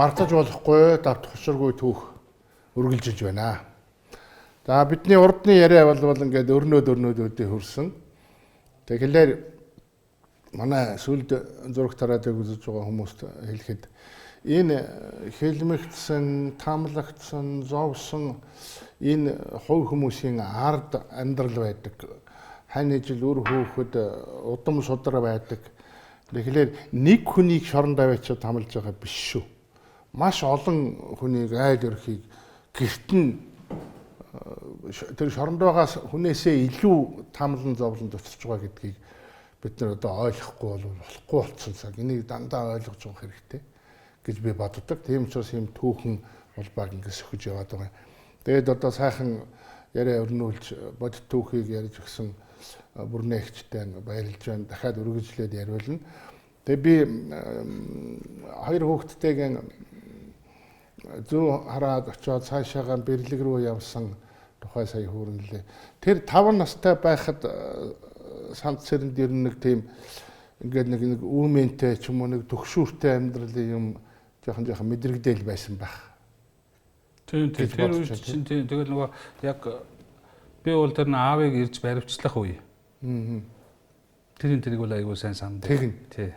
мартаж болохгүй давтах учиргүй түүх үргэлжилж байна. За бидний урдны яриа бол ингээд өрнөд өдөө хөрсөн. Тэгэхээр манай сүлд зураг тараадыг үзэж байгаа хүмүүст хэлэхэд энэ хэлмэгдсэн, таамлагдсан, зовсон энэ хувь хүмүүсийн ард амьдрал байдаг. Хань ижил үр хөөхөд удам судар байдаг. Тэгэхээр нэг хүнийг шорон даваачаад хамлж байгаа биш шүү. Маш олон хүнийг айл өрхийг гэрт нь тэр шоронд байгаас хүнээсээ илүү таамлан зовлонд очиж байгаа гэдгийг бид нар одоо ойлгохгүй болохгүй болсон цаг. Энийг дандаа ойлгож байгаа хэрэгтэй гэж би боддог. Тийм учраас ийм түүхэн улбааг ингэ сөхөж яваад байгаа. Тэгээд одоо сайхан яриа өрнүүлж бодит түүхийг ярьж өгсөн бүрнээгчтэй баярлж байна. Дахиад үргэлжлээд яриулна. Тэгээд би хоёр хүүхэдтэйгээ зүү хараад очиод цаашаага бэрлэг рүү явсан тухай сая хүүрнэлээ. Тэр 5 настай байхад санд сэрэнд ер нь нэг тийм ингээд нэг үүмэнтэй ч юм уу нэг төгшүүртэй амьдралын юм жоохон мэдрэгдээл байсан байх. Тийм тэр үе чинь тэгэл нөгөө яг би бол тэр аавыг ирж баривчлах үе. Тэрийг бол айгуу сайн санд. Тий.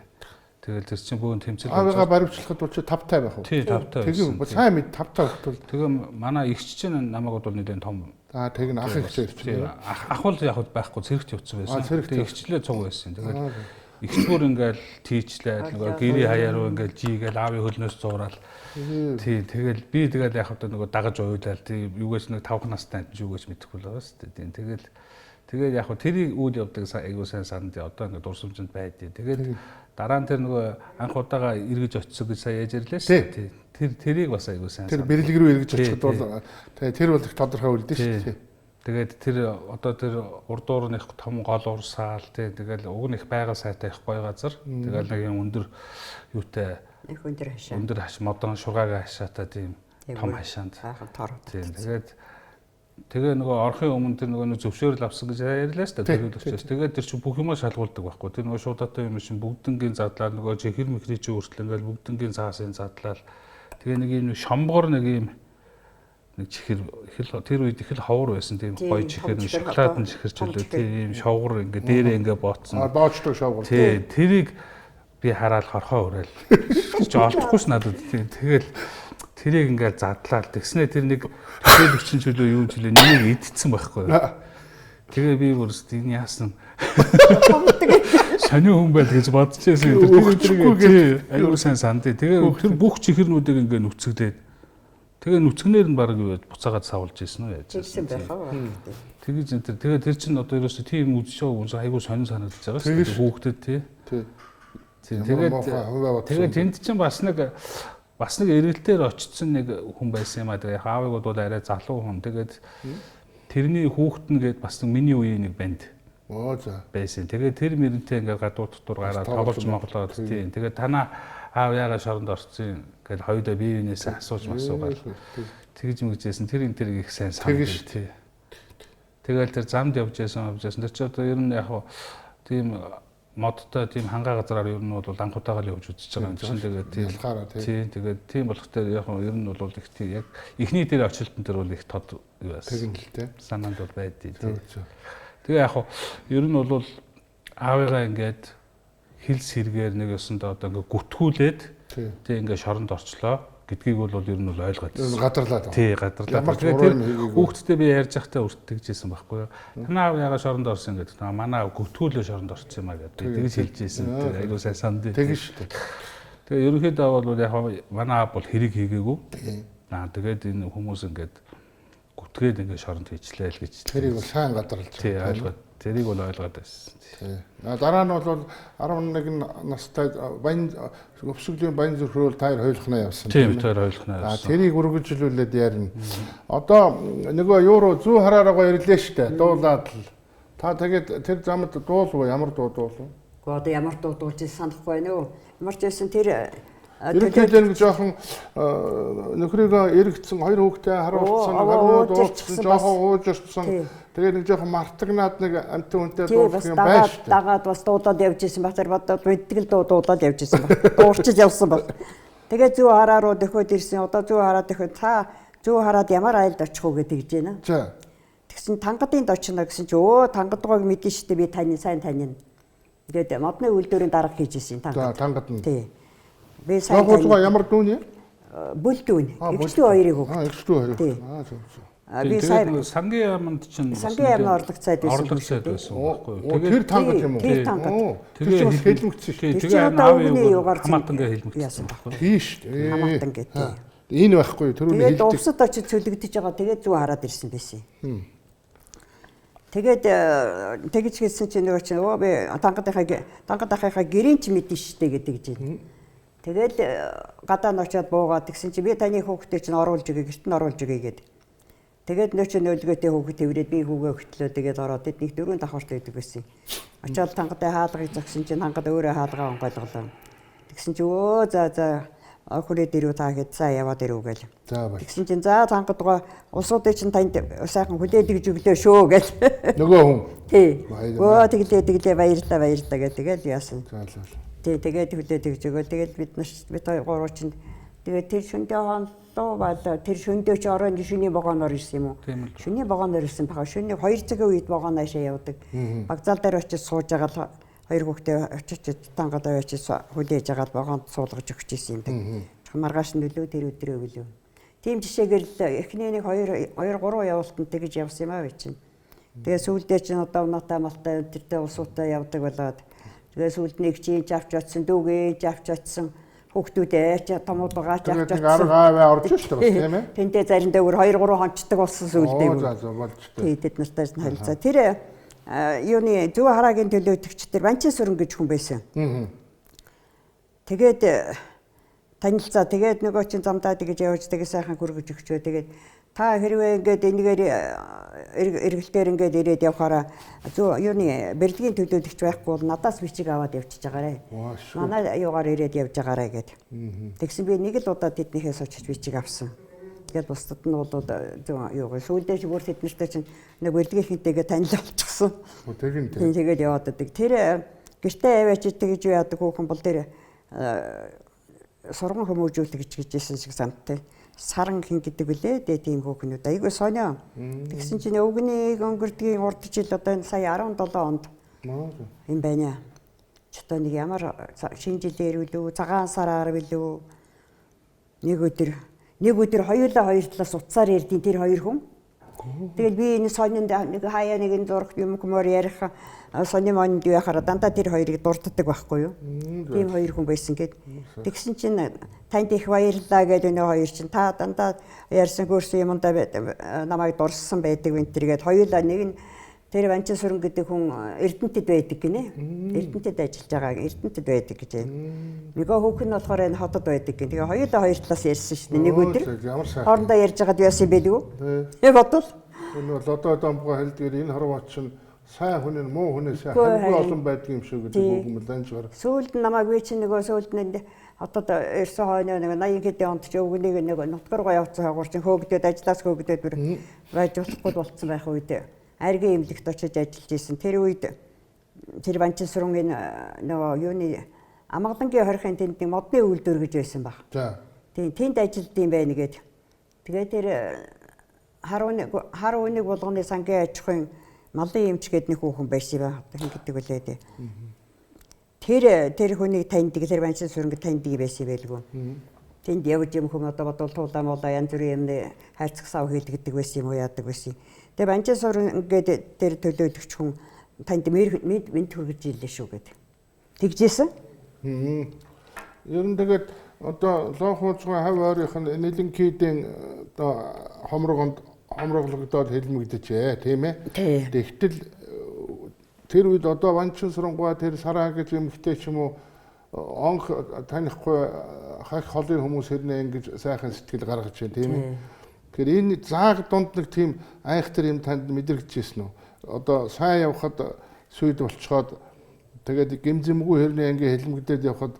Тэгэл тэр чинь бүгэн тэмцэл. Аавыгаа баривчлахад бол чи 5 байх уу? Тий 5 байсан. Тэгээ сайн мэд 5 бол. Тэгээ манай эгч чинь намайг бол нэлээд том. Тэг н ах ихтэй ирчихсэн. Ах бол яг байхгүй зэрэгт явцсан байсан. Тэгээ эгчлээ цуг байсан. Тэгээд эгчбүр ингээл тийчлээд нөгөө гэрээ хаяаруу ингээл жигээл аавын хөлнөөс зуураад тий тэгэл би тэгэл яг одоо нөгөө дагаж уйлал тий юугээс нэг 5 настай ч юугээс мэдэхгүй л байгаа шүү дээ. Тэгээд яг тэрийг үйл явдаг айгуу сайн санд одоо ингээд дурсамжинд байдیں۔ Тэгээд дараа нь тэр нөгөө анх удаага эргэж очсон гэж сая яаж ирлээ шүү дээ. Тэрийг бас айгуу сайн. Тэр бэрлэг рүү эргэж очиход бол тэр бол их тодорхой үлдэн шүү дээ. Тэгээд тэр одоо тэр урдуур нь их том гол урсаал тий тэгэл уг нь их байгаль сайтай их гоё газар. Тэгэл нэг юм өндөр юутай өндөр хаш модон шургаагаа хашаатай тийм том хашаанд. Тийм тэгээ нөгөө орхын өмнө тэр нөгөө зөвшөөрөл авсан гэж ярьлаа шүү дээ. Төлөвлөгчөөс. Тэгээд тэр чинь бүх юмаа шалгуулдаг байхгүй. Тэр нөгөө шуудатай юм шин бүгднгийн задлаа нөгөө чихэр мэхрий чи өөрчлөн ингээл бүгднгийн цаасын задлал. Тэгээ нэг юм шомгоор нэг юм нэг чихэр тэр үед их л ховор байсан тийм гоё чихэр нэг шоколадын чихэр ч үлээ тийм шовгор ингээ дээрээ ингээ бооцсон. Боочтой шовгор. Тий тэрийг би хараад хорхоо ураал. Чи олдохгүй ш надад тийм тэгэл тэрийг ингээ задлаад тэгснэ тэр нэг төлөвчин чөлөө юу жилээ нэг идсэн байхгүй. Тэгээ би бүрс энэ яасан сонио хүн байл гэж бодчихсон. Тэр аюу сайн сандээ. Тэгээ тэр бүх чихэрнүүдийг ингээ нүцгэлээд тэгээ нүцгнээр нь баг юу буцаагаад савуулж ийсэн үү яаж. Тэгсэн байхаа. Тэгээ тэр чинь одоо ерөөсөө тийм үзшөө аюу сонин санагдаж байгаа шүү дээ хүүхдэд тий. Тэгээд тэнд чинь бас нэг эргэлтээр очсон нэг хүн байсан юм а. Тэгээ аавыг бол арай залуу хүн. Тэгээд тэрний хүүхэд нь гээд бас миний үеийн нэг банд. Байсан. Тэгээд тэр мөрөнтэй ингээд гадуур дотор гараад тоглож моглоод тийм. Тэгээд танаа аав яагаад шоронд орсон гэж хоёудаа бие биенээсээ асууж масуугаад тэгж мэгжсэн тэр их сайн санагдав тий. Тэгэл тэр замд явж байсан. Тэр чи одоо ер нь яг тийм модтой тийм хангаа газараар ер нь бол анхуутаагаар явж үзэж байгаа юм чинь тэгээд тийм тэгээд тийм болохтой яг ер нь бол их тийм яг эхний дээр очилтон дээр бол их тод юу байсан. Тэгнэлтэй. Санаанд бол байдیں۔ Тэгээ яг ер нь бол аавыгаа ингээд хил сэргээр нэг ёсондоо одоо ингээ гүтгүүлээд тий ингээ шоронд орчлоо гэдгийг бол ер нь ойлгоод байна. Гадарлаад. Тий гадарлаад. Тэгээ хүүхдтэй би ярьж байхдаа өртөгжсэн байхгүй юу. Танаа аав ягаа шоронд орсон гэдэг. Манай аав гүтгүүлээ шоронд орсон юм а гэдэг. Тэгж хэлжсэн. Тэгээ айгуу сайн санд. Тэгэн шүү дээ. Тэгээ ерөнхийдөө бол яг манай аав бол хэрэг хийгээгүй. Тэгээд энэ хүмүүс ингээд гүтгээд ингээ шоронд хийчлээ л гэж. Тэрийг бол сайн гадарлаж. Тий ойлгоод. Тэрийг бол ойлгоод байсан. Дараа нь бол 11 настай өвсгөлийн баян зүрхрөөл таар хойлохноо явсан. Тийм таар хойлохноо явсан. Тэрийг үргэлжлүүлээд ярина. Одоо нөгөө юуруу зүү хараараагаа ирлээ штэ. Дуулаад л. Та тэгээд тэр замд дуулуу ямар дуулуу? Гэхдээ одоо ямар дуулж санахгүй байна уу? Ямар ч байсан тэр Ерөнхийдөө нэг жоохон нөхрийгөө эргэцсэн хоёр хүүхдээ харуулсан, гарууд уулцсан, жоохон ууж ирсэн. Тэгээд нэг жоохон мартагнаад нэг амтэн үнтэй дуулах юм байна шүү дээ. Дагаад бас дуудаад явж исэн ба тэр бодоод мэдтгэл дуудаад явж исэн ба. Дуурчиж явсан ба. Тэгээ зүү хараа руу дөхөөд ирсэн. Одоо зүү хараад дөхөөд та зүү хараад ямар айлд очих уу гэж тэгж байна. За. Тэгсэн тангадын очно гэсэн чи өө тангадгоог мэдэн штэ би таны сайн тань. Тэгээд модны үйлдвэрийн дарга хийж ирсэн тангад. За тангад нь. Тий. Би сайн Гогцоо ямар дүүн юм? Бүлдүүн. Эгчлүү хоёрыг үг. Эгчлүү хоёрыг. Тий. Зөв. Би сайн сангийн яамд чинь сангийн яамны орлого цайд байсан. Орлого цайд байсан байхгүй юу? Тэр тангад юм уу? Тэр тангад. Тэгээ хэлмэгдсэн шүү. Тэгээ аавын хамаатангаа хэлмэгдсэн байхгүй юу? Тийш шүү. Хамаатан гэдэг. Энэ байхгүй юу? Түрүүний тэгээд увсад очиж цөлөгдөж байгаа. Тэгээд зүү хараад ирсэн байсан. Тэгээд тэгж хэлсэн чинь нөгөө чинь өө би тангадынхаа гэрийн ч мэдэн штэ гэдэг чинь. Тэгээд гадаа нь очиод буугаад тэгсэн чинь би таны хүүхдээ чинь оруулж өгье, гэрт нь оруулж өгье гэдэг. Тэгээд нөө чи нөлгөөтэй хүүхэд тэврээд би хүүгээ хөтлөө тэгээд ороод эднийг дөрөв давхартай байдаг байсан. Очоод тангадын хаалгыг зогсон чинь тангад өөрөө хаалгаа онголголоо. Тэгсэн чи өө за охироо дэрүү та хэд цаа яваад ирүү гээл. За байна. Тэгсэн чинь за тангадгаа улсуудын чинь танд сайхан хүлээд өгж өглөө шүү гээл. Нөгөө хүн. Тий. Өө тэглээ баярлаа гээ тэгээд яасан. За. Тий тэгээд хүлээд өгж өгөө тэгээд бид гурав чинь тэгээд тэр шөнөдөө хооллоо баалаа тэр шөнөдөө ч оройн шөнийн вагоноор ирсэн юм уу? Шөнийн вагоноор ирсэн баха. Шөнийн 2 цагийн үед вагон аашаа явдаг. Вокзал дээр очиж сууж байгаа л хоёр хүүхдээ очиж тангад очиж хүлээж агаад вагонд суулгаж өгч ирсэн юм. Маргааш нөлөө тэр өдрөө гэлөө. Тийм жишээгээр л эхний нэг 2 3 явуултанд тэгж явсан юм аа чинь. Тэгээ сүүлдээ чинь одоо унаатай малтай тэртээ улсуутай явдаг болоод тэгээ сүүлд нэг чинь авч очсон дүүгээ авч очсон. Хүүхдүүдээ томуудгаа авч очсон. Аргааваа орж шүү дээ тийм ээ. Тэнтэй заримдаа өөр 2 3 хонцдог болсон сүүлдээ. За болжтой. Тий тэд нартай харилцаа. Тэр юуны зүү хараагийн төлөөлөгч тэр Банчин сүрэн гэж хүн байсан. Тэгээд танилцаа тэгээд нөгөө чинь замдаа тэгж явж тэгээ сайхан хүргэж өгчөө. Тэгээд та хэрвээ ингээд энэгээр эргэлтээр ингээд ирээд явхаараа зүү юуны бэрдгийн төлөөлөгч байхгүй бол надаас бичиг аваад явчихж байгаарэ. Манай юугаар ирээд явж байгаарэ гэд. Тэгсэн би нэг л удаа тэднийхээс очиж бичиг авсан. Тэгээд бусдад нь бол зүү юугаа сүүлдээ ч бүр тэднэртэй чинь нэг бэрдгийнхэнтэйгээ танил болчихсон. Тэгээд яваад байдаг. Тэр гэртээ аваач тэгж яадаг хүүхэн бол тэр сурган хүмүүжүүлэх гэж хэлсэн шиг сантай. Саран хин гэдэг үлээ дээ тийм хүүхнүүд айгүй сонио. Тэгсэн чинь өвгний өнгөрдгийн урд жил одоо энэ сая 17 онд юм байна. Ч одоо нэг ямар шинэ жилээр үлээ цагаан сараар билүү нэг өдөр хоёулаа хоёр талаас уцаар ярдیں۔ Тэр хоёр хүн. Тэгээд би энэ сонинд нэг хаяа нэгэн зурх юм хүмүүс ярих сони монд яхаар дандаа тэр хоёрыг дурддаг байхгүй юу? Тийм хоёр хүн байсан гэд. Тэгсэн чинь танд их баярлалаа гэдэг нөө хоёр чинь та дандаа ярьсан хөрсөн юмдаа намайг дурссан байдаг винтергээд хоёулаа нэг нь тэр Банчин сүрэн гэдэг хүн Эрдэнэтэд байдаг гинэ. Эрдэнэтэд ажиллаж байгаа Эрдэнэтэд байдаг гэж байна. Нөгөө хүүхэн нь болохоор энэ хотод байдаг гин. Тэгээ хоёулаа хоёр талаас ярьсан шүү дээ. Нэг өдөр хоорондоо ярьж байгаад яасан бэлгүй. Бодвол энэ бол одоо домбоо хэлдгээр энэ хорвоо чинь сайн хүн нь муу хүнээс хамгийн олон байдаг юм шиг гэдэг үг юм л анчаар. Сүүлд нь намайг би чинь нөгөө сүүлд нь одоо ерсөн хойно нэг 80 хэдэн онд ч өвгнийг нэг нутгаргаа явцсан хаагур чинь хөөгдөд ажиллаас хөөгдөд бүр байж болохгүй болцсон байх үед аргийн эмнэлэгт очиж ажиллаж исэн. Тэр үед тэр Банчин сүрэн нөгөө юуны Амгалангийн хорихын тэнд нэг модны үйлдвэр гэж байсан баг. За. Тийм тэнд ажилд юм байна гээд. Тэгээд тэр хар үнийг болгоны сангийн аж ахуйн малын эмч гэдэг нэг хүүхэн байсан ба. Хин гэдэг үлээ дээ. Тэр хүнийг таньдаг, тэр Банчин сүрэнг таньдаг байсан байлгүй. Тэнд явж юм хүмүүс одоо бодвол туулаа молоо янз бүрийн юм хайрцаг сав хийлгдэг байсан юм уу яадаг байсан. Тэгээ Банчин сүрэн гэдэг тэр төлөөлөгч хүн танд мэд хүргэж ийлээ шүү гэд. Тэгжсэн? Ер нь тэгээд одоо лоохуучгаа хав ойрынх нь нэлэнкийдийн одоо хомроглогдоод хэлмэгдэжээ тийм ээ. Тэгтэл тэр үед одоо Банчин сүрэнгуй тэр сараа гэж юмхтэй ч юм уу онх танихгүй хах холын хүмүүс хэрнээ ингэж сайхан сэтгэл гаргаж байна тийм ээ. Тэгэхээр энэ зааг дунд нэг тийм айхтар юм танд мэдрэгдэжсэн үү? Одоо сайн явхад сүйд болцоход тэгээд гимзэмгүй хэрнээ ингээ хэлмэгдээд явхад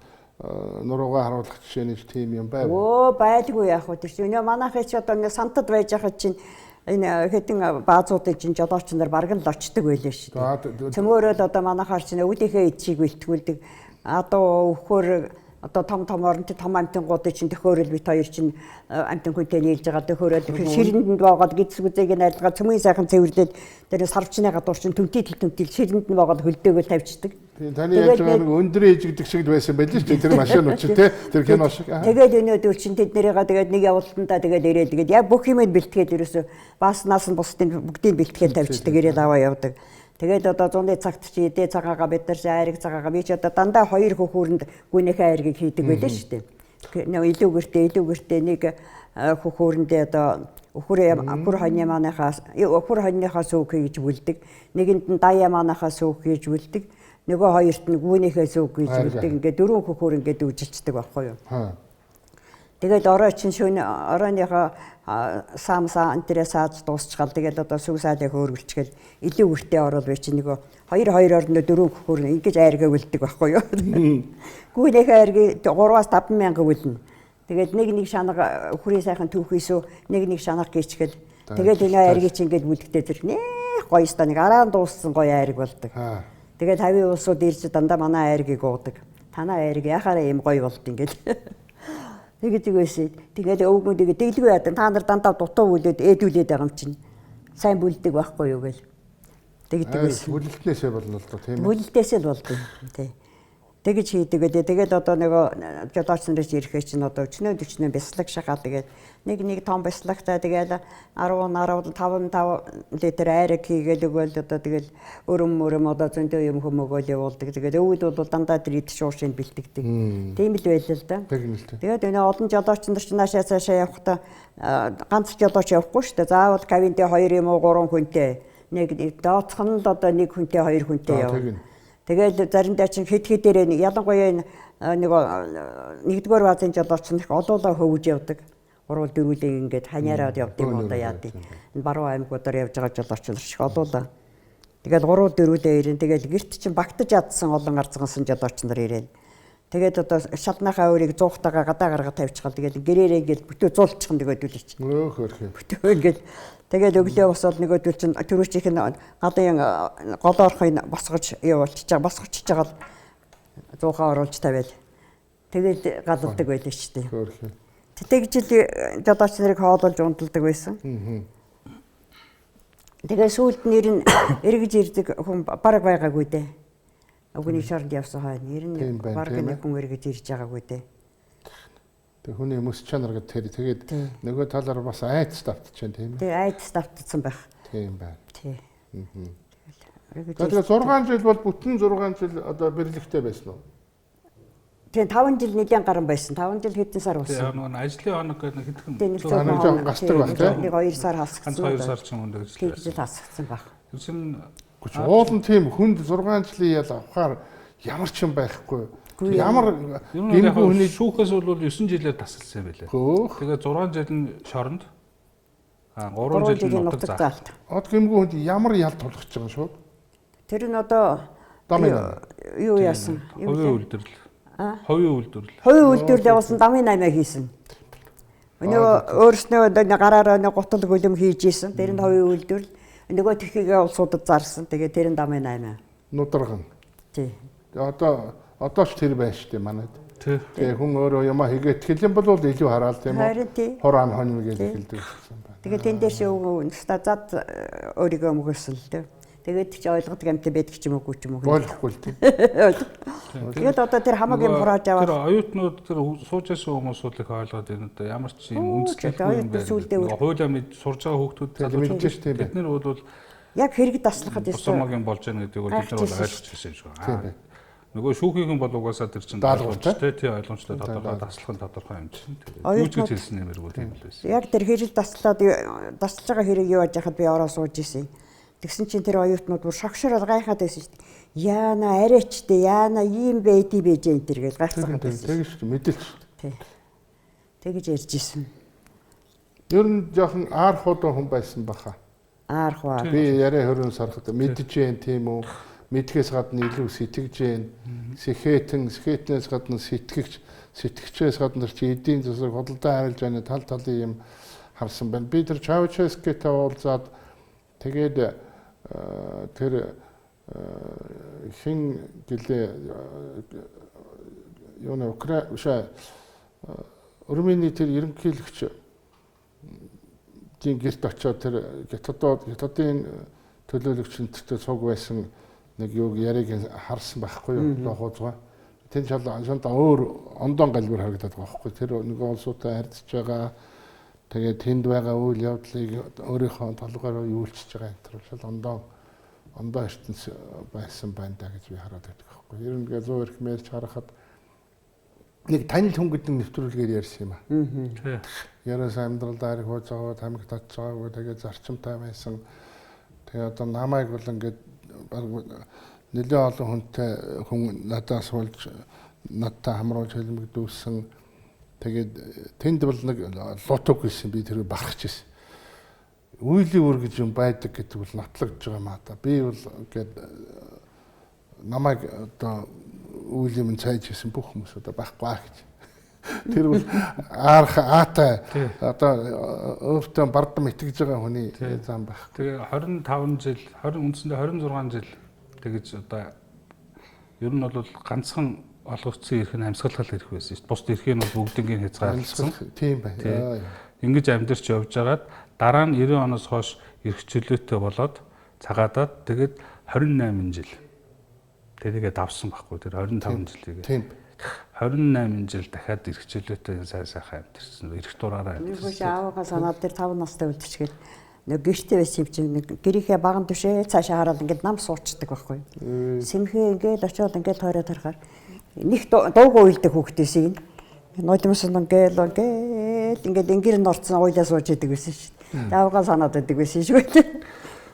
нуруугаа харуулах жишээ нэг тийм юм байв. Өө байлгүй яах вэ? Тэр чинь манайхаа ч одоо сантад байж хахад чинь энэ хэдэн баазуудын чинь жолооч нар бараг л очдөг байлээ шүү дээ. Цөмөөрөө одоо манайхаар чинь өвдийнхээ эдшийг бэлтгүүлдэг. Адуу өвхөр одоо том оронд том амтангуудыг чинь төхөөрөл бит хоёр чинь амтан хүнтэй нийлж байгаа төхөөрөл ширэнд боогаад гидсгүзэйг нь айлгаа цөмийн сайхан цэвэрлээд тэр сарвчны гадуур чинь төмтил ширэнд нь боогаад хөлдөөгөө тавьчихдаг. Таны яаж нэг өндөр ээжигдэх шиг байсан байл шүү дээ тэр машинууд чинь тэр кино шиг. Тэгээд өнөөдөр чинь тэд нэрээ тэгээд нэг явуултандаа тэгээд ирээд тэгээд яг бүх юмд бэлтгээд ерөөсө бааснаас нь бусдын бүгдийг бэлтгээд тавьчихдаг ирээд аваа явдаг. Тэгээд одоо зуны цагт чи эдээ цагаагаа бид нар айрыг цагаагаа би ч одоо дандаа хоёр хөхүүрэнд гүнийхээ айргийг хийдэг байлаа шүү дээ. Илүү гэртээ нэг хөхүүрэндээ одоо өхөр хоньны манайхаа сүүх хийж бүлдэг. Нэгэнд нь даяа манайхаа сүүх хийж бүлдэг. Нөгөө хоёрт нь гүнийхээ сүүх хийж бүлдэг. Ингээд дөрвөн хөхүүр ингээд үжилчдэг байхгүй юу. Тэгээд орой чинь шөнө оройныхоо саамсаа антраа сааж дуусчихал тэгээд одоо сүгсаалыг хөөргөлчгөл илүү гэртээ орол бай чи нөгөө хоёр орно дөрөв хөхөр ингэж айргаа үлддэг байхгүй юу. Гүнийхээ айрыг 3-5 мянга үлнэ. Тэгээд нэг шанага өхрийн сайхан түүхээсөө нэг шанага гिचгэл тэгээд энэ айрыг чи ингэж үлддээ тэр нэх гоё ста нэг араан дууссан гоё айрыг болдог. Тэгээд 50 улсууд ирж дандаа манай айргийг уудаг. Танаа айрыг яхаараа ийм гоё болд ингэж. Тэгэж байсан. Тэгээд өвгөн тэгээд дэглгүй ядан та нар дандаа дутуу үлээд ээдүүлээд байгаа юм чинь. Сайн бүлдэг байхгүй юу гээл. Тэгдэг байсан. Бүлэлтнээсээ болно л доо тийм ээ. Бүлэлтээсээ л болдог. Тий. Тэгэж хийдэг гэдэг. Тэгээд одоо нөгөө жолооч нараас ирэхээ чинь одоо өчнөө бяцлаг шахаа тэгээд нэг том бяцлагтай тэгээд 10 литр айрыг хийгээл өгөөл одоо тэгээд өрөм одоо зөндөө юм хөмөгөөл явуулдаг. Тэгээд өвд бол дандаа тэр идэх шууршийг бэлтгэдэг. Тийм л байлаа л да. Тэгээд энэ олон жолооч нар чинь наашаа цаашаа явахдаа ганц жолооч явахгүй шүү дээ. Заавал кабинтээ 2 юм уу 3 хүнтэй. Нэг дооцхон л одоо 1 хүнтэй 2 хүнтэй явна. Тэгээд заримдаа чинь хэд ялангуяа нэгдүгээр баазын жолооч нь их олоолаа хөвж явдаг. 3-4 ингээд ханиараад явд юм одоо яад. Энэ баруун аймагуудаар явж байгаа жолооч нар шиг олоолаа. Тэгээд 3-4 ирэн тэгээд гэрт чинь багтаж ядсан олон арцгансан жолооч нар ирэн. Тэгээд одоо шалнахаа өөрийг зуугтайгаа гадаа гаргаад тавьчихал тэгээд гэрээрээ ингээд бүтөө зуулчихсан тэгээд үлээч. Бүтөө ингээд тэгээд өглөө босоод нөгөөдөл чинь төрөөчийнх нь гадын голоорхыг босгож босгочихж байгаа зуухаа оруулж тавиал. Тэгээд галалдаг байлаа шүү дээ. Тэгж жил жолооч нарыг хоололж унталдаг байсан. Тэгээд сүүлд нэр нь эргэж ирдэг хүн бараг байгаагүй дээ. Өгний шоронд явсан хойно нэр нь бараг нэг хүн эргэж ирж байгаагүй дээ. Тэг хүний мөс чанар гэдэг тэгээд нөгөө талаар бас айц давтчихсан тийм ээ. Тэг айц давтцсан байх. Тийм байна. Тий. Тэгээд 6 жил бол бүтэн 6 жил одоо бэрлэгтэй байсан уу? Тэгээ 5 жил нэгэн гарan байсан. 5 жил хэдэн сар болсон. Тэгээ нөгөө ажлын хоног гэдэг нэг хэдхэн. Нэг жоо гасдаг баг тийм. Нэг 2 сар хасгсан. 2 сар ч юм уу гэж. Тэгж хасгсан баг. Тэгсэн уулын тийм хүнд 6 жилийн ял авахаар ямар ч юм байхгүй. Ямар гимгүү хүний шүүхээс бол 9 жилээр тасалсан байлээ. Тэгээ 6 жил нь шоронд. 3 жил нь нутаг заалт. Од гимгүү хүнд ямар ял тулгаж байгаа шүү. Тэр нь одоо юу яасан? Хувийн үйлдвэрлэл. Хувийн үйлдвэрлэл явуулсан дамын 8 хийсэн. Нөгөө өөрснөө гараараа гутал гөлөм хийж исэн. Тэр нь хувийн үйлдвэрлэл. Нөгөө тэхийгээ улсуудад зарсан. Тэгээ тэр нь дамын 8. Нударган. Тий. Одоо ч тэр байна шүү дээ манайд. Тэгээ хүн өөрөө юмаа хийгээд тэлэн бол илүү хараал тийм үү? Хурaan хонь гэж хэлдэг гэсэн байна. Тэгээ тэн дээр шүүг стазад өөрийгөө мөгөөсөн л дээ. Тэгээд ч ойлгодог амтай байдаг ч юм уугүй ч юм уу. Ойлгохгүй л тийм. Тэгээд одоо тэр хамаг юм хурааж аваад тэр оюутнууд тэр суужсэн хүмүүсүүд их ойлгоод байна одоо ямар ч юм үндэслэх юм байна. Хуулиа мэд сурж байгаа хүүхдүүд мэдчихэж тийм байна. Бид нар бол яг хэрэг таслахад босомогийн болж байгаа гэдгийг бол бид нар бол ойлгож байсан юм шиг. Нөгөө шүүхийн бол угаасаа тэр чинь ойлгомжтой тий ойлгомжтой тодорхой таслах нь тодорхой юм чинь. Юу ч гэж хэлсэн нэмэргүй тийм л байсан. Яг тэр хэрэг таслаад таслаж байгаа хэрэг юу яаж яхад би ороо сууж исэн. Тэгсэн чинь тэр оюутнууд бүр шогшрол гайхаад байсан шүү дээ. Яана арайчтэй яана ийм байди байж энэ төр гэж гайхсан байсан. Тэгэж шүү мэдээлж шүү. Тий. Тэгэж ярьж исэн. Ер нь жоохон аар худаа хүн байсан баха. Аар хуу. Би яриа хөрөн сарахад мэдж जैन тийм үү? Мэдхээс гадна илүү сэтгэж जैन. Сэхэтнээс гадна сэтгэгчээс гадна чи эдийн засаг худалдаа харилж байгаа тал талын юм харсан байна. Би тэр Чауческэтэй уулзаад тэгээд тэр хин гэлээ юуны Украин Урмины тэр ерөнхийлөгч тийм гэрт очиод тэр хятадын төлөөлөгчөнтэй цуг байсан нэг юуг яриг харсан байхгүй юу лохоцгоо. Тэн шалаа өөр ондон галбар харагдаад байгаа байхгүй. Тэр нэг улсуудтай харьцаж байгаа. Тэгээд тэнд байгаа үйл явдлыг өөрийнхөө толгойроо юулчиж байгаа энэ төр шал ондоо ертөнц байсан байна да гэж би хараад байдаг байхгүй. Ер нь 100 эрх мэлж харахад нэг танил хүн гэдэг нэвтрүүлгээр ярьсан юм аа. Ярээс амьдралдаа ирэх хууцаагаад хамиг татцаагүй тэгээд зарчимтай байсан. Тэгээд одоо намайг бол ингээд нэлээд олон хүнтэй хүн надаас суулж надтай хамруулж хэлмэгдүүлсэн. Тэгээд тэнд бол нэг лотог гэсэн би тэр барахж ирсэн. Үйлийн үр гэж юм байдаг гэдэг бол нотлогдож байгаа маа та. Би бол ингээд намайг одоо үйл юм цайж хийсэн бүх хүмүүс одоо байхгүй гэж. Тэр бол аатай одоо өөртөө бардам итгэж байгаа хүний зам байх. Тэгээ 25 жил, үндсэндээ 26 жил тэгэж одоо ер нь бол ганцхан олгогдсон эрх нь амьсгалал эрх байсан шүү дээ. Бусд эрхийг нь бүгднийг хязгаарласан. Тийм байна. Ингэж амьдарч явж байгаад дараа нь 90 оноос хойш эрх чөлөөтэй болоод цагаадаад тэгээд 28 жил тэрийгээ давсан байхгүй тэр 25 жилийг. Тийм. 28 жил дахиад эрх чөлөөтэй сайхан амьдэрсэн. Эрх дураараа амьдэрсэн. Нэг аавгаа санаад тэр 5 настай үлдчихгээд нэг гэртээ байсан юм чинь нэг гэрийнхээ баган түшээ цаашаа хараад ингээд нам суучдаг байхгүй. Сэмхээ ингээд очиод ингээд тойроод харахаар нэг дуугүй уйлдаг хүүхдээс ин нодимс ингээл ингээд ингэрэн орцсон уйлаа сууж идэг байсан шүү дээ. Аавгаа санаад байдаг байсан шүү дээ.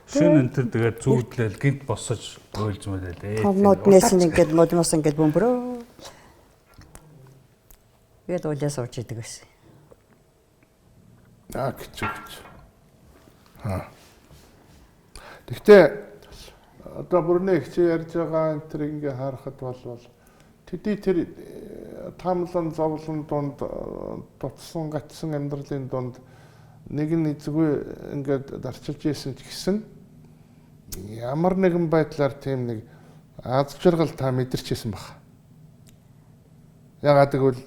Шин энэ тэгээд зүудлэл гинт босож ойлж мөлөө. Томноднээс ингээд нодимс ингээд бөмбөрөө гээд уйлаа сууж идэг байсан. Гэж. Гэхдээ одоо бүрнээ хичээ ярьж байгаа энэ төр ингээ харахад бол тэдий тэр таамлан зовлон донд дутсан гацсан амьдралын донд нэг нь эзгүй ингээд дарчилж ийсэн ч гэсэн ямар нэгэн байдлаар тийм нэг аз жаргал та мэдэрчээсэн баг. Ягаад гэвэл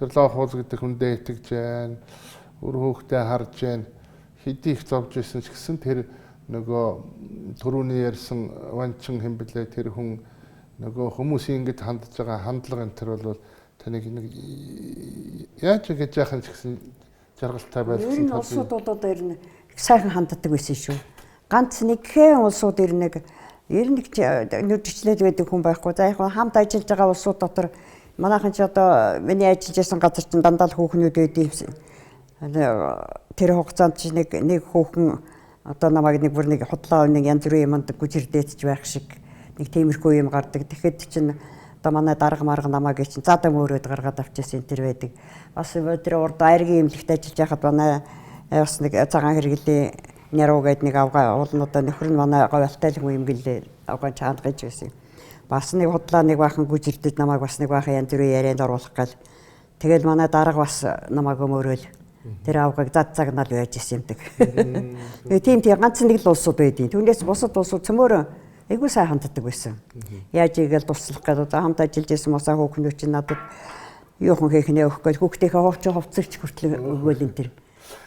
тэр лоо хууз гэдэг хүндээ итгэж जैन өр хөөхтэй харж जैन хэдий их зовж исэн ч гэсэн тэр нөгөө түрүүний ярьсан ванчин хэмбэлээ тэр хүн нөгөө хүмүүсийн ингэж хандж байгаа хандлага энэ төр бол таныг нэг яаж ингэж яахын ч гэсэн жаргалтай байлгасан тал. Улсууд бол одоо ер нь сайхан ханддаг байсан шүү. Ганц нэгхэн улсууд ер нь нүдчлээд байдаг хүн байхгүй. За яг хамт ажиллаж байгаа улсууд дотор манайхан ч одоо миний ажиллаж байсан газар чинь дандаа л хүүхнүүд байдгийг тэр хугацаанд чи нэг хүүхэн одоо намайг нэг бүр нэг худлаа нэг янз бүрийн юмд гүжирдээч байх шиг нэг тиймэрхүү юм гардаг. Тэгэхэд чинь одоо манай дарга марга намайг чинь задам өөрөөд гаргаад авчихсан тэр байдаг. Бас тэр урд айргийн эмнэлэгт ажиллаж байхад манай бас нэг цагаан хэрэглээ няруу гээд нэг авгаа уулнуудаа нөхөр нь манай говьалтай л хүн юм гэлээ авгаа чаанд гэж байсан. Бас нэг худлаа нэг бахан гүжирдээд намайг бас нэг бахан янз бүрийн ярианд оруулах гал. Тэгэл манай дарга бас намайг өмөрөөл тэр авгаг зад цагнал байж исэн юмдаг. Тэгээ тийм ганц нэг л улсууд байдیں۔ Түүнээс бусад улсууд цөмөөрөө айгүй сайн ханддаг байсан. Яаж игээл туслах гэдэг одоо хамт ажиллаж исэн мосаа хүүхнүүд чинь надад юухан хийхнээ өгөх гэж хүүхдийнхээ хувцсарч хүртэл өгөөл энэ тэр.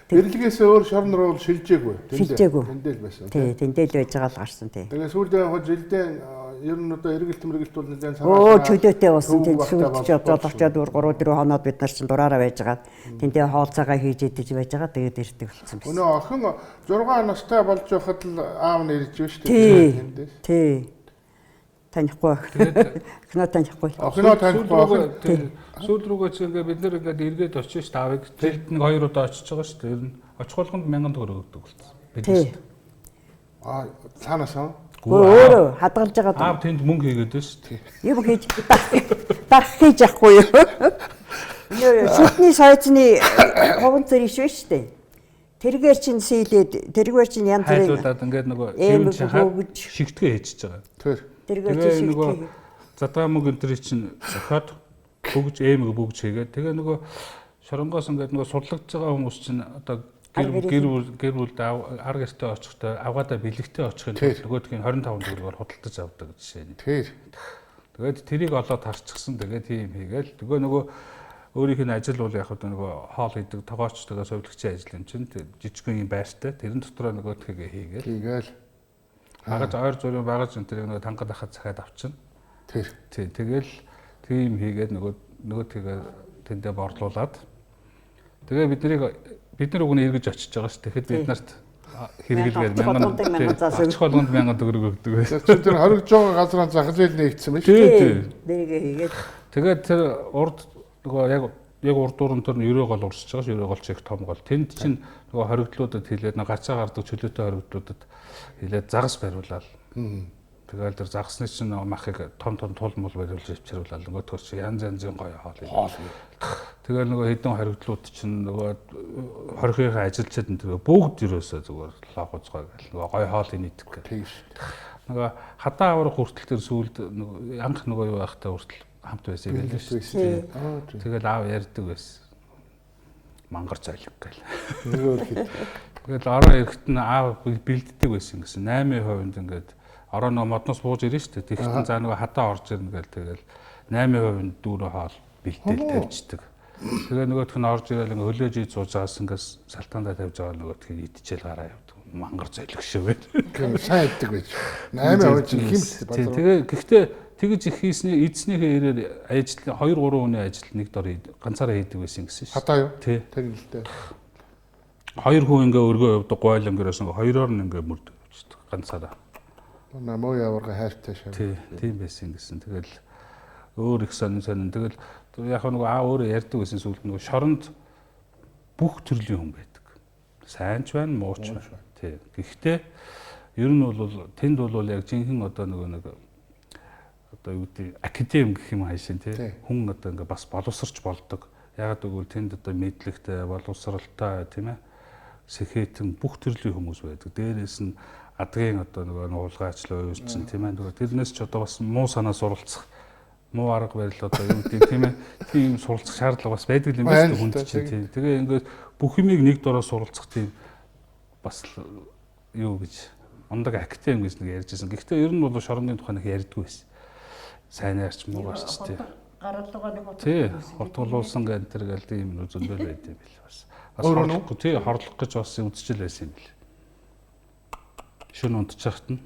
Гэрлэгээс өөр шорн руу шилжээгүй. Тэндэл байсан. Тий, тэндэл байж байгаа л гарсан тий. Тэгээ сүүлдээ яг жилдээ ер нь одоо эргэлт мэргэлт бол нэлээд санаа. Чөлөөтэй болсон тийм сүүлдээ жолоочоод 3-4 хоноод бид нар чинь дураараа байжгаад тэндээ хоолцаагаа хийж идэж байж байгаа тэгээд ирдэг болсон байсан. Өнөө охин 6 настай болж байхад л аав нь ирж байна шүү дээ. Тий. Танихгүй. Кино танихгүй. Кино танихгүй. Сүүл рүүгээ чи ингээ бид нэр ингээд эргээд очиж ш таавыг жилд нэг 2 удаа очиж байгаа шүү дээ. Ер нь очих болгонд 1000 төгрөг өгдөг болсон. Тий. Цаанаасаа өөрөө хадгалж байгаа. Аав тэнд мөнгө хийгээд байна шүү дээ. Юм хийж дарах хийж яахгүй юу? Шүтний сайцны ховон зэрэг шүү дээ. Тэргээр чинь сийлээд тэргээр чинь янз бүрийн хайлуулад ингээд нөгөө хэвэн шахаад шигтгээ хийчихэж байгаа. Тэргээр чинь нөгөө задгаа мөнгө энэ төр чинь зохиод бүгж эмэг бүгж хийгээд тэгээ нөгөө шоронгоос ингээд нөгөө сурлагдж байгаа хүмүүс чинь одоо гэр бүлд ар гэртээ очихтой авгаадаа бэлэгтээ очихын нөгөөдхийн 25 төгрөгөөр худалдаж авдаг жишээ нь. Тэр. Тэгээд тэрийг олоод харчихсан. Тэгээд тийм хийгээл. Тэгээ өөрийнх нь ажил бол яг нөгөө хоол хийдэг тогооч тэгээ совилгчийн ажил юм чинь жижигхэн юм байртай. Тэрэн дотроо нөгөө тгийгээ хийгээл. Багаж ойр зүрийн багаж энэ нөгөө тангад ахад цахаад авчин. Тийм тэгэл тийм хийгээд нөгөө тгээ тэндээ борлуулад. Тэгээ бид нар үгний эргэж очиж байгаа ш. Тэгэхэд бид нарт хэрэглэгээд 1000 болгонд 1000 төгрөг өгдөг байсан. Тэр хоригж байгаа газраа зах зээл нэгдсэн байх. Тийм. Дээрээ хийгээд. Тэгээд тэр урд нөгөө яг урд дуран тэр 90 гол урсж байгаа ш. 90 гол ч их том гол. Тэнд чинь нөгөө хоригдлуудад хилээд гацаа гардаг чөлөөтэй хоригдлуудад хилээд загас бариулаад. Тэгэл тэр загасны чинь махыг том тул мул бариулж ивчрүүлээ. Нөгөөдгөө чи янз янзын гоё хоол. Тэгэл нөгөө хэдэн хоригдлууд чинь нөгөө хорихын ажилчид нөгөө бүгд ерөөсөө зүгээр лоохоцгой гэл нөгөө гоё хоолыг нийтэх гэх. Тийм шүү. Нөгөө хадаа аврах хүртэл тэр сүүлд анх нөгөө юу байхтай хүртэл хамт байсан юм байна шүү. Тэгэл аав ярьдаг байсан. Мангар зойлог гэл. Тэгэл ороо ирэхэд нь аав бэлддэг байсан гэсэн 8% ингээд ороо нөгөө модноос бууж ирэн шүү дээ. Тэгэхдээ за нөгөө хадаа орж ирнэ гэл тэгэл 8% дүүрэн хоол бэлдээл тавьчихдаг. Тэгээ нөгөөх нь орж ирэл ингээ хөлөөж ий сууж байгаас ингээс салтаандаа тавьж байгаа нөгөөх нь идчихэл гараа явдаг. Мангар зойлог шүү вэ. Сайн иддэг байж. 8% чинь хэмт. Тэгээ гэхдээ тэгж их хийсний эдснийхээ ирээр ажил 2 3 хүний ажил нэг дор ганцаараа хийдэг байсан гэсэн шүү. Хатаа юу? Тэг л дээ. 2 хүн ингээ өргөө явдаг гойл ангираас ингээ хоёроор нь ингээ мөрдөж явдаг ганцаараа. Намоо яварга хайртай шав. Тийм байсан гэсэн. Тэгэл өөр их сонин. Тэгэл яг нөгөө аа өөрөө ярьдаг байсан сүлд нөгөө шоронд бүх төрлийн хүн байдаг. Сайн ч байна, муу ч байна. Тийм. Гэхдээ ер нь бол тэнд бол яг жинхэнэ одоо нөгөө одоо юу гэдэг академи гэх юм хайшин тий. Хүн одоо ингээ бас боловсрч болдог. Ягаад гэвэл тэнд одоо мэдлэгтэй, боловсралтай тийм ээ. Сэхэтэн бүх төрлийн хүмүүс байдаг. Дээрээс нь адгийн одоо нөгөө нуулгаачлаа уйлчин тийм ээ. Тэрнээс ч одоо бас муу санаа суралцах муу арга барил одоо юу гэдэг тийм ээ. Тийм суралцах шаардлага бас байдаг юм байна шүү дээ хүнд чинь тийм. Тэгээ ингээд бүх юмыг нэг дороо суралцах тийм бас юу гэж ундаг академи гэж нэг ярьжсэн. Гэхдээ ер нь бол шорондын тухай нэг ярьдгүй байсан. Сайн ярьч муу гарч тийм. Гаралгаа нэг утгуулсан гэдэг тэр гэл тийм зөндөл байд юм бил бас. Хорлохгүй тий хорлох гэж бас үзчихэл байсан юм бил. Шүн унтчихт нь.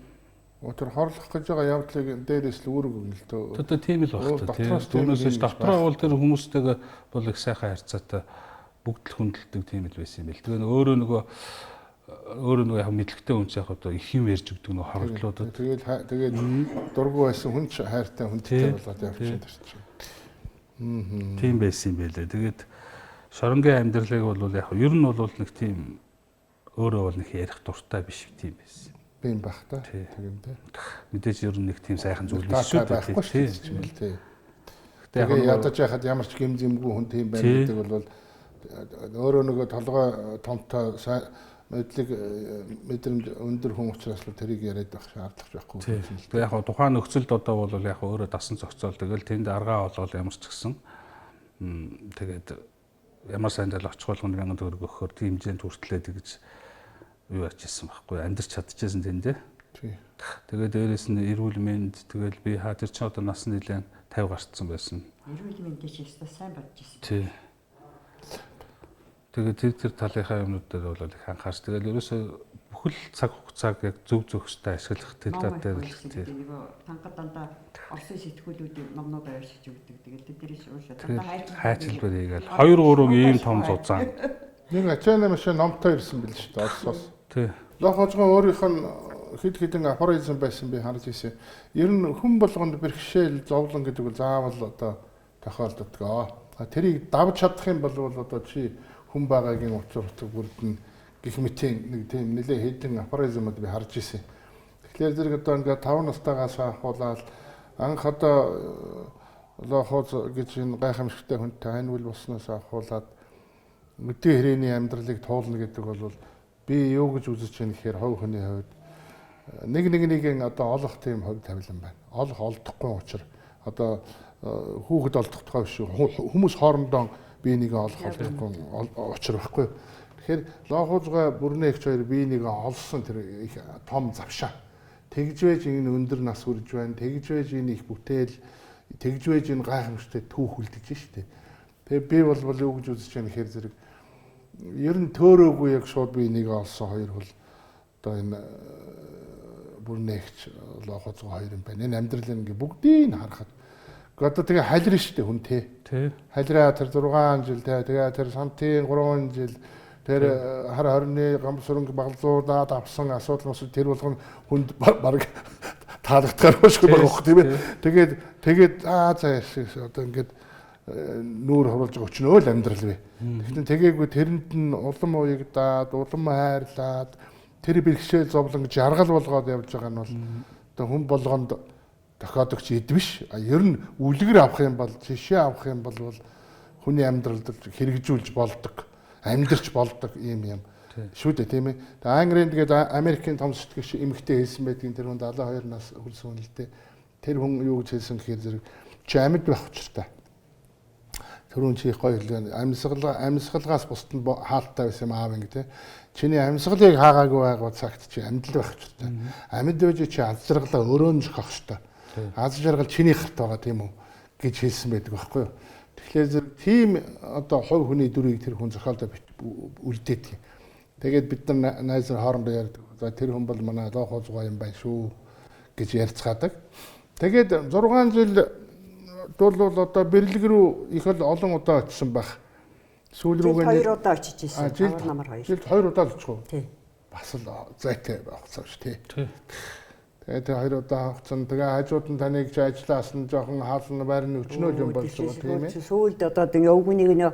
Тэр хорлох гэж байгаа явдлыг дээрээс л үүрэг өгнө л дөө. Одоо тийм л багт тий. Түүнээс дотроо бол тэр хүмүүстэйгээ бол их сайхан харьцаатай бүгд л хүндэлдэг тийм л байсан юм бил. Тэгээ өөрөө нөгөө яг мэдлэгтэй хүн ч яг одоо их юм ярьж өгдөг нөгөө хорлолуудад. Тэгээд дургу байсан хүн ч хайртай хүндтэй болоод явчихсан чинь. Тийм байсан юм байлээ. Тэгээд шоронгийн амьдралыг бол яг ер нь бол нэг тийм өөрөө бол нэг ярих дуртай биш тийм байсан. Би юм бах та. Тэгэмдээ. Мэдээж ер нь нэг тийм сайхан зүйл биш шүү дээ. Тэгээ ядаж яхад ямар ч гэмзэмгүй хүн тийм байна гэдэг бол өөрөө нөгөө толгой томтой мэдрэмж өндөр хүн учраас л тэрийг яриад байх шаардлага байхгүй. Тэгээ яг тухайн нөхцөлд одоо бол яг өөрөө дасан зохицол тэгэл тэнд аргаа олоод ямар ч гэсэн тэгээд ямар сайн дэл очих болгоно 1000 төгрөг өгөхөөр тийм хэмжээнд хүртлээд гэж юу ачижсэн байхгүй амьдарч чадчихсан тэндээ. Тэгээд дээрээс нь эрүүл мэнд тэгэл би тэр чинь одоо нас нь нэлээд 50 гарцсан байсан. Эрүүл мэндээ ч ихтэй сайн бодчихсон. Тий. Тэгээд тэр талынхаа юмнууд дээр бол их анхаарч тэгэл ерөөсөө бүхэл цаг хугацааг яг зөв зөвхөстэй ашиглах тал дээр л тий. Тангад дандаа орсын сэтгүүлүүдийн номнууд авчиж өгдөг. Тэгэл тэднэрээс уушаа дандаа хайчилбар хийгээл 2 3 ийм том зузаан. Нэг ачаана маш номтой ирсэн бил шүү дээ орсоос. Тий. Лохожгоо өөрийнх нь хэд хэдэн афоризм байсан би харж ирсэн. Ер нь хүн болгонд бэрхшээл зовлон гэдэг бол заавал одоо тохиолддог. Тэрийг давж чадах юм бол одоо чи хүн байгаагийн учир утга бүрдэн гих мэтийн нэг тийм нэлээ хэдэн афоризмууд би харж ирсэн. Тэгэхээр зэрэг одоо ингээд 5 настайгаас ахуулаад анх одоо лохоз гэж энэ гайхамшигтай хүнтэй хайнвал болсноос ахуулаад мэдээ хэрээний амьдралыг туулна гэдэг бол би юу гэж үзэж байна гэхээр хов хүний хувьд нэгийн одоо олох тийм хувь тавилан байна. Олдохгүй учраас одоо хүүхэд олдох тухай биш хүмүүс хоорондоо би нэг олох олдохгүй учир байхгүй. Тэгэхээр лохозгой бүрнээгч хоёр би нэг олсон тэр их том завшаа. Тэгж байж энэ өндөр нас хүрж байна. Тэгж байж энэ их бүтээл тэгж байж энэ гайхамшигтай түүх үлдэж штэ. Тэгээ би бол юу гэж үзэж байгаа нэхэр зэрэг ер нь төөрөөгүй яг шууд би нэг олсон хоёр хөл одоо энэ бүр нэгч лохоцгоо хоёр юм байна. Энэ амьдрал ингээ бүгдийг харахад одоо тэгээ халирна штэ хүн тий. Халираа тэр 6 жил тэгээ тэр сантын 3 жил тэр хар хорны гамсрынг баглуудаад авсан асуудал мөс тэр болгоно хүнд баг таалагдахаар бошгүй байх тийм ээ. Тэгээд заа одоо ингээд нүүр хуруулж байгаа өчнөө л амьдрал бай. Тэгвэл тэгээгүй тэрэнд нь улам уягдаад, улам хайрлаад тэр бэрхшээл зовлон жаргал болгоод явж байгаа нь бол одоо хүн болгонд тохиодогч эд биш. Ер нь үлгэр авах юм бол, жишээ авах юм бол хүний амьдралд хэрэгжүүлж болдог, амьдарч болдог юм шүү дээ тийм ээ. Тэгээ Английн тэгээд Америкийн том сэтгэгч эмэгтэй хэлсэн байдгийн тэр хүн 72 нас хүрсэн хүн л дээ. Тэр хүн юу гэж хэлсэн гэхээр зэрэг чи амьд байх учиртай. Төрүн чи гоё хэлээ. Амьсгалгаас бусд нь хаалттай байсан юм аав ингэ тий. Чиний амьсгалыг хаагаагүй байгаа цагт чи амьд байх учиртай. Амьд байж чи аз жаргалаа өөрөө нь зохиох ёстой. Аз жаргал чиний гарт байгаа тийм үү гэж хэлсэн байдаг байхгүй юу. Тэгэхээр тийм одоо хувь хүний дүрийг тэр хүн зохиолдоо үлдээдэг. Тэгээд бид нар найз нар хоорондоо ярьдаг. За тэр хүн бол манай лохоо зугаа юм байна шүү гэж ярьцгаадаг. Тэгээд 6 жил бол одоо бэрлэг рүү их олон удаа очсон байх. Сүүл рүүгээ 2 удаа очиж ирсэн. Авар намар 2. Жилд 2 удаа л очих уу? Тий. Бас л зайтай байх цааш тий. Тэгээд 2 удаа хавцсан. Тэгээ хажууд нь таныг ч ажиллаас нь жоохон хаална байрны өчнөө юм болсон тийм ээ. Сүүлд одоо өвгөнийг нөө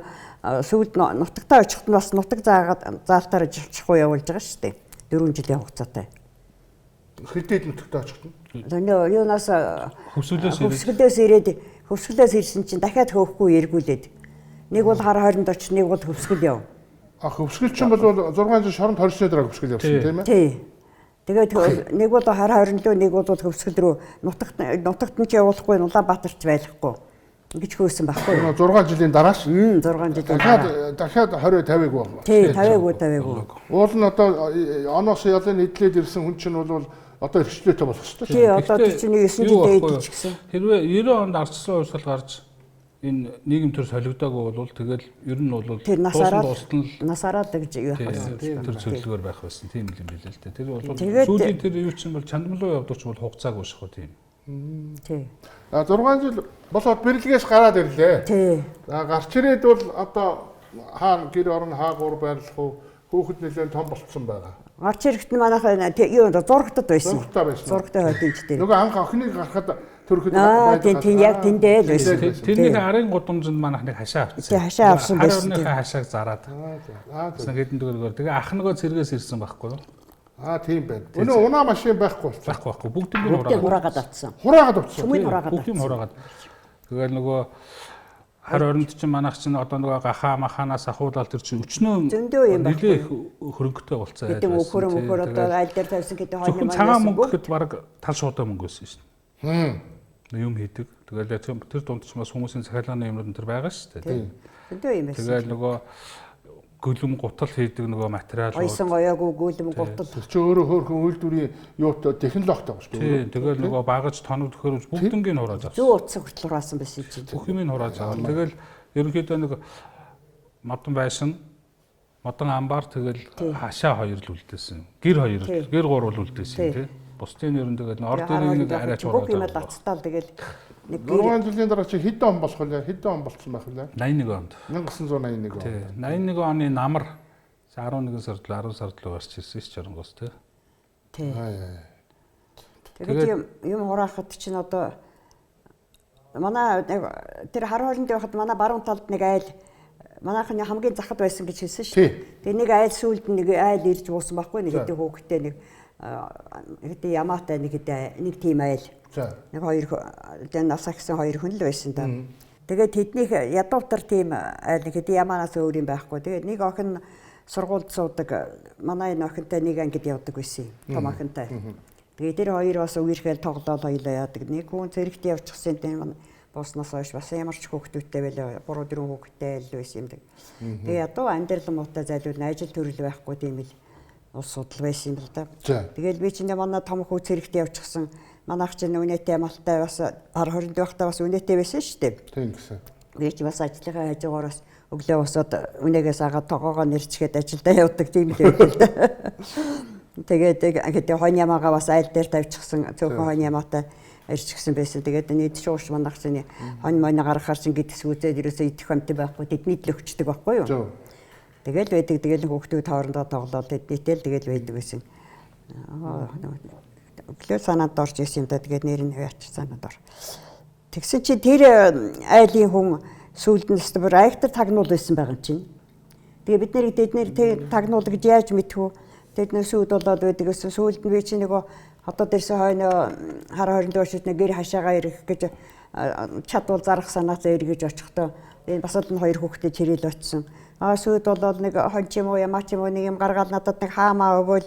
сүүлд нутагтаа очихт нь бас нутаг заагаад заалтаар жилчихгүй явуулж байгаа шүү дээ. 4 жилийн хугацаатай. Хэдийд нутагтаа очихт нь. Юунаас хөвсгөлөөс ирсэн чинь дахиад хөөхгүй эргүүлээд. Нэг бол хар хоринд очих, нэг бол хөвсгөл яв. Хөвсгөл чинь бол 6 жил шоронд хорсны дараа хөвсгөл явсан тийм ээ. Тий. Тэгээд нэг бол хар хоринд руу, нэг бол хөвсгөл рүү нутагт нь ч явуулахгүй, Улаанбаатарч байхгүй. Ингэж хөөсөн байхгүй. 6 жилийн дарааш 6 жилийн дараа. Дахиад 20 50-г байна. Тий, 50-г. Уул нь одоо оноос ялын эдлээд ирсэн хүн чинь бол одоо эрхчлөөтэй болох шүү дээ. Тий, одоо тэр чинь 9 жилдээ идэж гисэн. Хэрвээ 90 онд ардчилсан хувьсгал гарч энэ нийгэм төр солигдоогүй бол тэгэл ер нь бол насаараад гэж юу хасан. Тэр зөвлөгөөр байх байсан тийм юм билээ л дээ. Тэр бол сүүлийн тэр юу чинь бол чандмалуу явдагч бол хугацааг уушхуу тийм. Тий. 6 жил болоод бэрлэгээс гараад ирлээ. Тий. За гарч ирээд бол одоо хаана гэр орон хаагуур байрлах уу хүүхэд нэлээд том болцсон байгаа. Гарч ирэхэд нь манайхаа юу зургатад байсан. Зургатаа хойдынч дээр. Нөгөө анх охиныг гарахад төрөхөд байдаг. Тийм яг тэндээ л байсан. Тэрний арын гудамжинд манайхныг хашаа авчихсан. Тий хашаа авсан байсан. Харны хашааг зараад. Хэдэн дөрөөр. Тэгээ ах нөгөө цэргээс ирсэн байхгүй юу? Тийм байна. Өнөө унаа машин байхгүй болсон. Байхгүй. Бүгдийг хураагаад авсан. Хураагаад авсан. Сүмийг хураагаад. Бүгдийг хураагаад. Тэгэл нөгөө хар оронд чинь манайх чинь одоо нөгөө гахаа маханаас ахуулаад тэр чинь өчнөө нэлээ хөрөнгөтэй болцоо байдаг. Гэдэг мөхөр одоо аль дээр тавьсан гэдэг хойно маань. Цагаан мөнгө гэхэд баг тал шуудаа мөнгө байсан шин. Юм хийдэг. Тэгэл тэр дунд ч бас хүмүүсийн захиалганы юмнууд тэр байгаа шүү дээ. Зөндөө юм байсан. Тэгэл нөгөө гүлэм гутал хийдэг нөгөө материал. Ойсон гоёагүй гүлэм гутал. Тэр чинь өөрөө хөөрхөн үйлдвэрийн юутай технологитой байна шүү дээ. Тэгэл нөгөө багаж тоног төхөрөж бүгднийг хурааж авсан. Зүү утас хүртэл хураасан байсан чинь. Бүх юмыг хурааж авсан. Тэгэл ерөнхийдөө нэг модон байшин, модон амбар тэгэл хашаа хоёр л үлдээсэн. Гэр хоёр, гэр гурвал үлдээсэн тий. Бусдын ерөн тэгэл орд дэрийг нэг арайч хурааж. Бүх юм лацтаал тэгэл 6 жилийн дараа чи хэдэн он болох вэ? Хэдэн он болцсон байх вэ? 81 онд. 1981 он. Тий. 81 оны намар 11 сард 10 сард л гарч ирсэн ш Чоронгоос тий. Тий. Тэгээд юм хураахад чинь одоо манай тэр хар хоолнд явахад манай баруун талд нэг айл манайхны хамгийн захад байсан гэж хэлсэн шүү. Тэгээ нэг айл сүүлд нэг айл ирж буусан байхгүй нэг хэдэн хөөгтэй нэг хэдэн ямаатай нэг тийм айл. Нэг хоёр нас агсан хоёр хүн л байсан та. Тэгээд тэднийх ядуутар тийм айл нэг хэдэн ямаанаас өөр юм байхгүй. Тэгээд нэг охин сургуульд суудаг манай энэ охинтой нэг ангид явдаг байсан. Том охинтой. Тэгээд тэр хоёр бас үерхэл тоглоол хоёлаа яадаг. Нэг хүн зэрэгт явчихсан тийм бууснаас хойш бас ямар ч хүүхдүүдтэй байлаа 3-4 хүүхдтэй л байсан юм. Тэгээ ядуу амьдрал муутай зайлуул ажил төрөл байхгүй тийм л улс судал байсан юм л да. Тэгэл би чинь манай том хүү зэрэгт явчихсан манайх чинь үнэтэй амалтай бас 20 байхдаа бас үнэтэй байсан шүү дээ. Тийм гэсэн. Би ч бас ажлынхаа хажуугаараас өглөө босоод үнээгээс агаад тоогоогоо нэрчгээд ажилдаа явдаг тийм л байдаг л да. Тэгээд хонь ямаагаа бас айл дээр тавьчихсан цөөхөн хонь ямаатай ирчихсэн байсан. Тэгээд нийт шууш манайх чинь хонь монь гаргахаар чинь гэдс үзээд ерөөсөө идэх амт байхгүй тэдний л өгчдөг байхгүй юу? Тэгэл байдаг. Тэгэл хүүхдүүд хоорондоо тоглоод тэднийтэй л тэгэл байдаг байсан. Өглөө санаанд орж исэн юм да. Тэгээд нэр нь хаяач санаанд ор. Тэгсэн чи тэр айлын хүн сүүлд нь бүр айхтар тагнуул байсан байгаа юм чинь. Тэгээ бид нэр тагнуул гэж яаж мэдхүү? Тэд нэр сүйд болоод байдаг гэсэн сүүлд нь би чи нөгөө хотод ирсэн хойно хар хорин дөөшөд нэг гэр хашаага ирэх гэж чадвал зарах санаасаа эргэж очихдоо энэ бас л хоёр хүүхдээ чирэл очсон. Сүйд болоод нэг хон ч юм уу ямаа ч юм уу нэг юм гаргаад надад нэг хаамаа өгөөл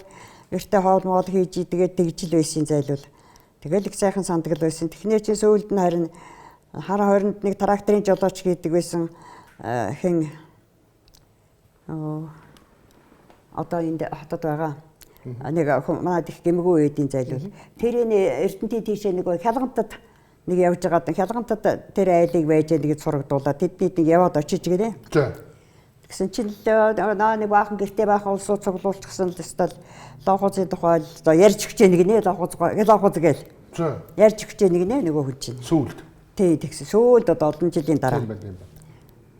эртээ хоол моол хийж тэгээд тэгжил байсан зайлвал. Тэгэл их сайхан сандгал байсан. Технээ чи сүйд нь харин хар хоринд нэг тракторын жолооч гэдэг байсан хэн одоо энд хотод байгаа. Нэг манайд их гэмгүй үеийн зайлвал тэрний Эрдэнтийн тийшээ нэг хялгантад нэг явж байгаа. Хялгантад тэр айлыг байж нэг сурагдуулаад тэдний нэг яваад очиж гэрээ. Тэгсэн чинь нэг баахан гэртээ баахан улсуу цуглуулчихсан л өстөл лохоцын тухай ярьж өгч нэг нэ лохоц гээл. Ярьж өгч нэг нэ нөгөө хүн чинь. Сүүлд. Тий тэгсэн. Сүүлд одоо олон жилийн дараа.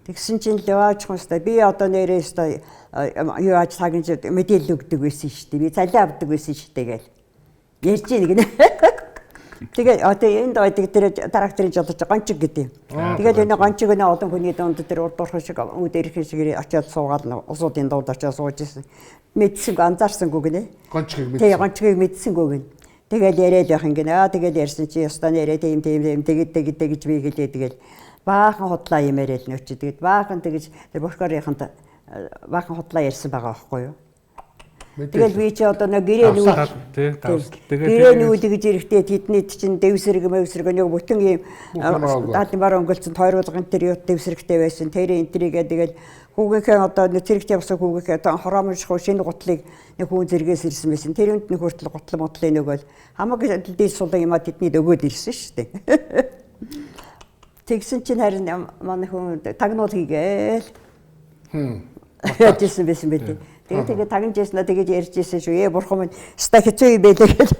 Тэгсэн чинь лаваач хөөстэй би одоо нэрээстэй юу ач цагийн мэдээлэл өгдөг байсан шүү дээ. Би цалин авдаг байсан шүү дээ гээл. Ярьж нэг нэ. Тэгээ одоо энд байдаг тэр тракторын жолооч гончиг гэдэг. Тэгээд энэ гончиг нэ олон хүний дунд тэр урд урхан шиг үүд ирэх шиг очиод суугаад усуудын дунд очиод сууж ирсэн. Мэдсэн анзаарсангүй гинэ. Гончгийг мэдсэн. Тэгээ гончгийг мэдсэнгүй гинэ. Тэгээд яриад байх юм гинэ. Тэгээд ярьсан чи ёстой нэрээ тийм тэгээд гэж би хэлээ тэгээд баахан худлаа юм яриад нөч. Тэгээд баахан тэгж тэр бошкорынханд баахан худлаа ярьсан байгаа байхгүй юу? Тэгэл би чи одоо нэг гэрээ нүүд гэж ирэхдээ тэдний чинь дэвсэрэг нэг бүтэн юм даалын баруун өнгөлцөнд тойруулгын тэр юу дэвсэрэгтэй байсан. Тэр энтригээ тэгэл хүүгийнхээ одоо цэрэгтэй босоо хүүгийнхээ одоо хороомших шинэ гутлыг нэг хүн зэрэгээс ирсэн байсан. Тэр үнд нэг хүртэл гутал мотлын нөгөөл хамаагүй дийс сулаа юм а тэдний өгөөд ирсэн шүү дээ. Тэгсэн чинь харин манай хүн тагнуул хийгээл. Яжсэн байсан бэлээ. Тэгээд тагнаж яснаа тэгэж ярьж ирсэн шүү. Бурхан минь ста хэцүү юм байлээ гэж.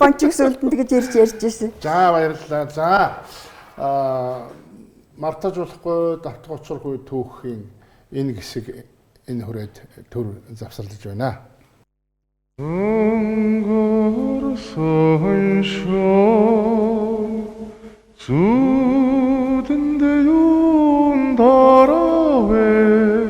Гончиг сүлдэн тэгэж ярьж ирсэн. За баярлалаа. За мартаж болохгүй, давтах учиргүй түүхийн энэ хэсэг энэ хүрээд төр завсарлаж байна. өнгөрсөн шоо зүдэндээ юун даравэ